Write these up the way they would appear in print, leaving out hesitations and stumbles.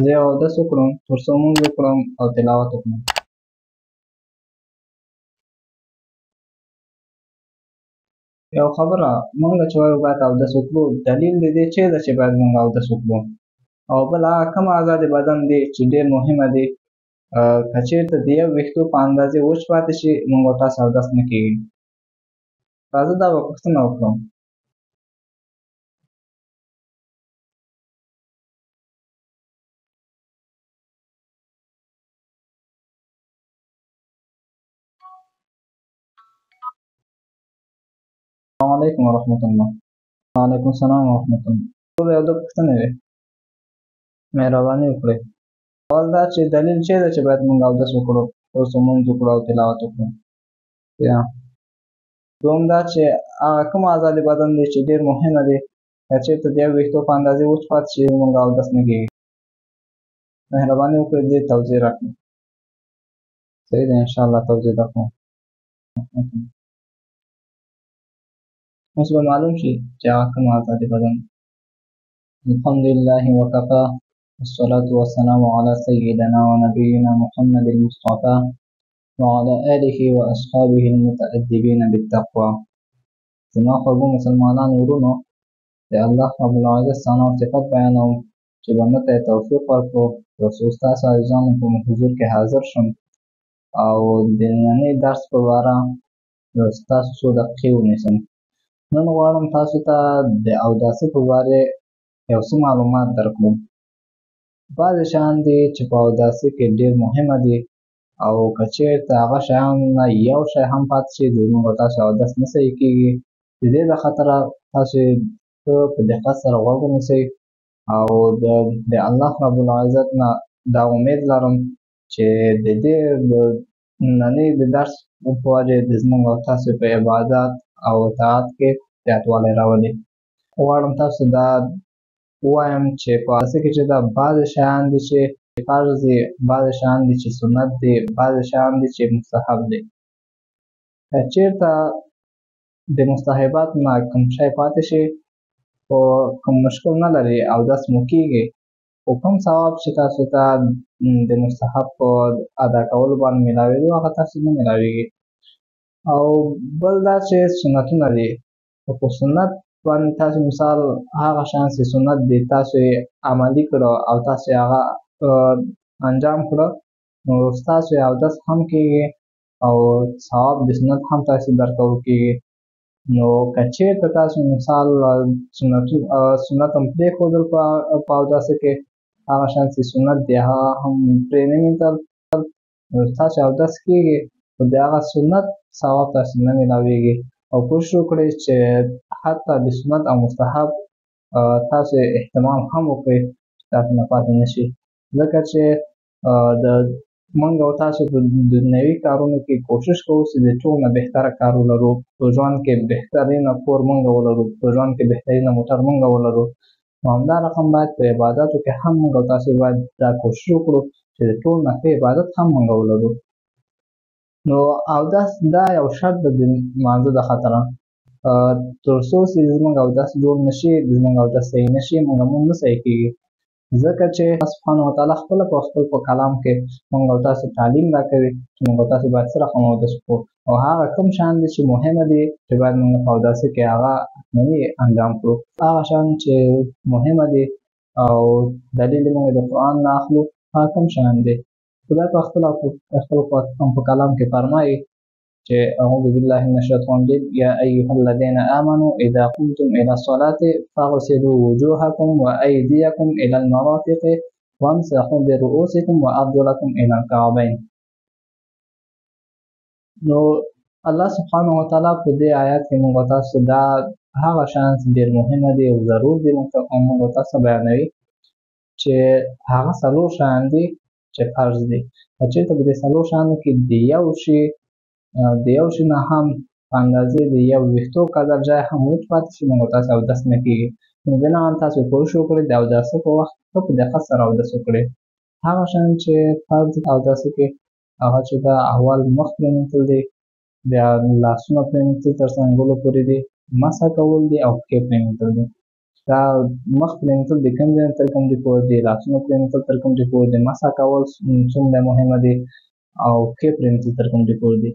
زه یې اودس وکړم، تر څو لمونځ وکړم او تلاوت وکړم. یو خبره، موږ چې وایو باید اودس وکړو، دلیل د دې چیرې ده چې باید موږ اودس وکړو؟ او بل هغه کوم اعضا د بدن دي چې ډېر مهمه دي، که چېرته د یو ویښتو په اندازې وچ پاتې شي، موږ او تاسو اودس نه کېږي. راځه دا به پوښتنه وکړم. السلام علیکم ورحمت الله. وعلیکم السلام ورحمت الله. ټول یو دوه پوښتنې وې، مهرباني وکړئ. اول دا چې دلیل چیرې ده چې باید موږ اودس وکړو، تر څو لمونځ وکړو او تلاوت وکړو؟ یا دوم دا چې هغه کوم اعضا د بدن دي چې ډېر مهمه دي، که چېرته د یو ویښتو په اندازې وچ پاتې شي، موږ اودس نه کېږي. مهرباني وکړئ دې توضیح راکړئ. صحیح ده، انشاءالله توضیح درکوم. اوس به معلوم شي چې هغه کوم اعضا د بدن دي. الحمدلله وکفا والصلاة والسلام على سيدنا ونبينا محمد المصطفى وعلى آله وأصحابه المتأدبين بالتقوى. زما خوږو مسلمانانو ورونو، د الله رب العزت ثنا او صفت بیانوم چې بنده ته یې توفیق ورکړو یو څو ستاسو عزیزانو په حضور کې حاضر شم او د ننني درس په باره ستاسو څو دقیقې ونیسم. نن غواړم تاسو ته د اوداسه په باره یو څه معلومات درکړم. بعضې شیان دي چې په اوداسه کې ډېر مهمه دي او که چېرته هغه شیان نه یو شی هم پاتې شي، د موږ تاسو اودس نه صحیح کېږي. د دې د خطره تاسو ښه په دقت سره غوږ ونیسئ او د الله رب العزت نه دا امید لرم چې د دې د ننني د درس په وجې د زموږ او تاسو په عبادت او اطاعت کې زیاتوالی راولي. غواړم تاسو دا ووایم چې په اوداسه کې چې دا بعضې شیان دي چې فرض دي، بعضې شیان دي چې سنت دي، بعضې شیان دي چې مستحب دي. که چېرته د مستحباتو نه کوم شی پاتې شي خو کوم مشکل نه لري، اودس مو کېږي، خو کوم ثواب چې تاسو ته د مستحب په ادا کولو باندې میلاوېدو، هغه تاسو نه میلاوېږي. او بل دا چې سنتونه دي، په سنت باندې تاسو مثال هغه شیان چې سنت دي تاسو یې عملي کړه او تاسو یې هغه انجام کړه، نو ستاسو یې اودس هم کېږي او ثواب د سنت هم تاسو درکول کېږي. نو که چېرته تاسو مثال سنت هم پرېښودل په اوداسه کې، هغه شیان چې سنت دي هغه هم پرې نه مینځل، نو ستاسو اودس کېږي خو د هغه سنت ثواب تاسو نه میلاوېږي. او کوشش وکړئ چې حتی د سنت او مستحب تاسو اهتمام هم وکړئ چې تاسو نه پاتې نه شي، ځکه چې د موږ او تاسو په دنیوي کارونو کې کوشش کوو چې د ټول نه بهتره کار ولرو، په ژوند کې بهترینه کور موږ ولرو، په ژوند کې بهترینه موټر موږ ولرو. نو همدا رقم باید په عباداتو کې هم موږ او تاسو باید دا کوشش وکړو چې د ټول نه ښه عبادت هم موږ ولرو. نو اودس دا یو شرط ده د لمانځه د خاطره. تر څو چې زموږ اودس جوړ نه شي، زموږ اودس صحیح نه شي، موږ لمونځ نه صحیح کېږي، ځکه چې الله سبحانه وتعالی خپله په خپل کلام کې موږ او تاسو تعلیم راکوي چې موږ او تاسو باید څه رقم اودس وکړو او هغه کوم شیان دي چې مهمه دي چې باید موږ په اوداسه کې هغه حتمي انجام کړو. هغه شیان چې مهمه دي او دلیل یې موږ د قرآن نه اخلو، هغه کوم شیان دي؟ خدای په خپل په کلام کې فرمایي چې اعوذ بالله من الشیطان الرجیم یا ایها الذین آمنوا اذا قمتم الى الصلاة فاغسلوا وجوهکم وایدیکم الى المرافق وامسحوا برؤوسکم وارجلکم الى الکعبین. نو الله سبحانه وتعالی په دې آیات کې موږ تاسو دا هغه شیان چې ډېر مهمه دي او ضرور دي موږ تاسو بیانوي چې هغه څلور شیان دي چې فرض دي. که چېرته په دې څلور شیانو کې د یو شي نه هم په اندازې د یو ویښتو قدر ځای هم وچ پاتې شي، موږ تاسو اودس نه کېږي. نو بناً تاسو کوشش وکړئ د اوداسه په وخت ښه په دقت سره اودس وکړئ. هغه شیان چې فرض دي اوداسه کې هغه چې دا اول مخ پرېمنځل دي، بیا لاسونه پرېمنځل تر څنګلو پورې دي، مسح کول دي او پښې پرېمنځل دي. دا مخ پرېمنځل د کوم ځای نه تر کوم ځای پورې دي، لاسونه پرېمنځل تر کوم ځای پورې دي، مسح کول څومره مهمه دي او پښې پرېمنځل تر کوم ځای پورې دي.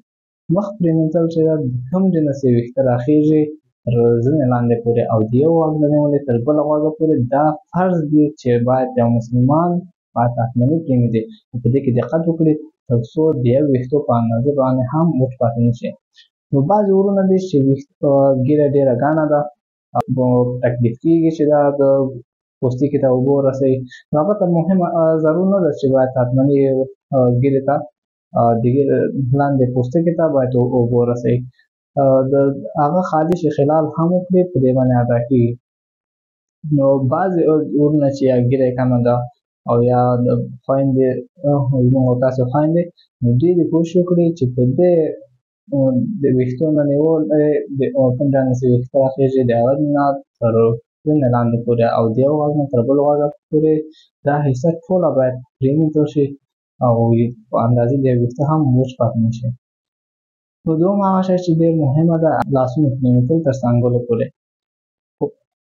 مخ پرېمنځل چې دا د کوم ځای نه چې ویښته راخیژي تر زنې لاندې پورې او د یو غوږ نه نیولې تر بل غوږه پورې، دا فرض دي چې باید یو مسلمان باید حتمني پرېمنځي، په دې کې دقت وکړي تر څو د یو ویښتو په اندازه باندې هم وچ پاتې نه شي. نو بعضې ورونه دي چې ږیره ډېره ګڼه ده او تکلیف کېږي چې دا د پوستکي ته اوبه ورسوي، نو هغه ته مهمه ضرور نه ده چې باید حتمني ږیرې ته د ږیرې لاندې پوستکي ته باید اوبه ورسوي، د هغه خالي شي خلال هم وکړي، په دې باندې ادا کېږي. نو بعضې ورونه چې یا ږیره یې کمه ده او یا د خویندې زموږ او تاسې خویندې، نو دوی دې کوشش وکړي چې په دې د ویښتو نه نیول کوم ځای نه چې ویښته راخیژي د هغه نه تر زنې لاندې پورې او د یو غوږ نه تر بل غوږه پورې دا حصه ټوله باید پرېمنځل شي او په اندازې د یو ویښته هم وچ پاتې نه شي. نو دویمه هغه شی چې ډېر مهمه ده لاسونه پرېمنځل تر څنګلو پورې.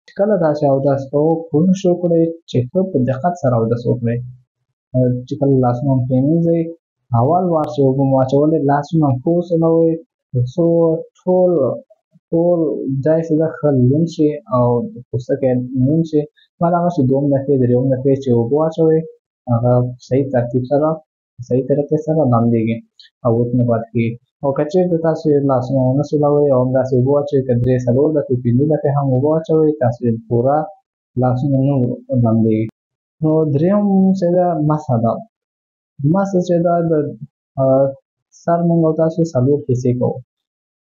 چې کله داسې اودس کوو کوشش وکړئ چې ښه په دقت سره اودس وکړئ. چې کله لاسونه مو پرېمنځئ اول وار چې اوبه مو اچولې لاسونه مو ښه وسولوئ تر څو ټول ځای چې ده ښه لوند شي او پوستکی لوند شي. بعد هغه چې دویم دفعې درېیم دفعې چې اوبه واچوئ هغه صحیح ترتیب سره صحیح طریقې سره لمدېږي او وچ نه پاتې کېږي. او که چېرته تاسې لاسونه ونه سولوئ او همداسې اوبه واچوئ که 3-4 دفعې 5 دفعې هم اوبه واچوئ تاسې پوره لاسونه نه لمدېږي. نو درېیم چې ده مسح ده. مسح چې ده د سر موږ او تاسو 4 حصې کوو.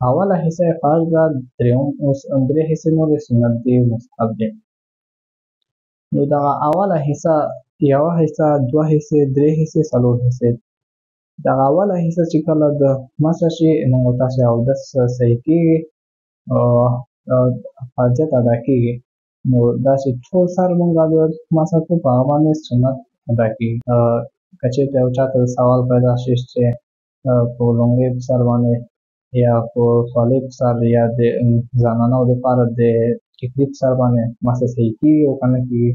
اوله حصه یې فرض ده، 3 حصې نورې سنت دي مستحب دي. نو دغه اوله حصه 1 حصه 2 حصې 3 حصې 4 حصې. دغه اوله حصه چې کله د مسح شي موږ او تاسو اودس صحیح کېږي حاجت ادا کېږي. نو داسې ټول سر موږ مسح کوو په هغه باندې سنت ادا کېږي. که چېرته یو چاته سوال پیدا شي چې په لومړي په سر باندې یا په خولۍ په سر یا د زنانو دپاره د ټیکري په سر باندې مسح صحیح کېږي او که نه کېږي،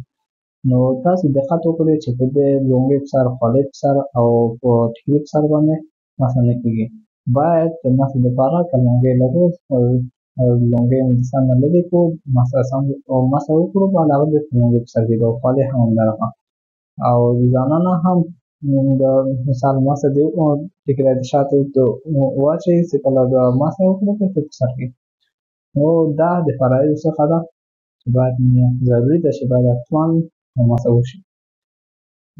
نو تاسو دقت وکړئ چې په دې لومړي په سر، خولۍ په سر او په ټیکري په سر باندې مسح نه کېږي. باید د مسح دپاره که لونګۍ لرو لونګۍ د سر نه لرې کړو مسح وکړو بعد هغه بېرته لونګۍ په سر کېږي او خولۍ هم همدغه. او زنانه هم د مثال مسح د ټیکری د شاته واچوي چې کله د مسح وکړو بېرته په سر کېږي. نو دا د فرایضو څخه ده چې باید ضروري ده چې باید حتما مسح وشي.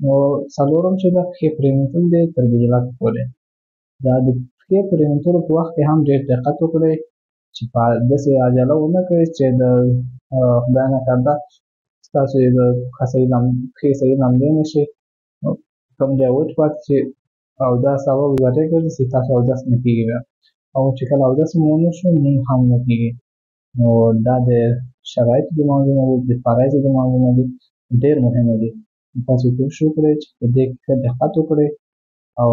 نو څلورم چې ده پښې پرېمنځل دی تر بجلکو پورې. دا د پښې پرېمنځلو په وخت کې هم ډېر دقت وکړئ چې داسې عجله ونه کړئ چې د خدای نکرده ستاسو د پښې صحیح لمدې نه شي، کوم ځای وچ پاتې شي او دا سبب ذریعه ګرځي چې تاسو اودس نه کېږي بیا، او چې کله اودس مو ونه شو مونځ هم نه کېږي. نو دا د شرایطو د لمانځنه دي، د فرایضو د لمانځنه دي، ډېر مهمه دي. تاسو کوشش وکړئ چې په دې کې ښه دقت وکړئ او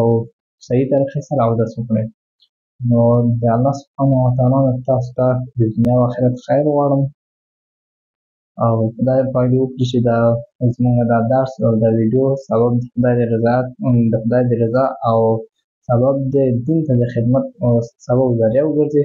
صحیح طریقې سره اودس وکړئ. نو د الله سبحانه وتعالی نه تاسو ته د دنیا او آخرت خیر غواړم او خدای پاک دې وکړي چې دا زموږ دا درس او دا ویډیو سبب د خدای د رضا او سبب د دین ته د خدمت سبب ذریعه وګرځي.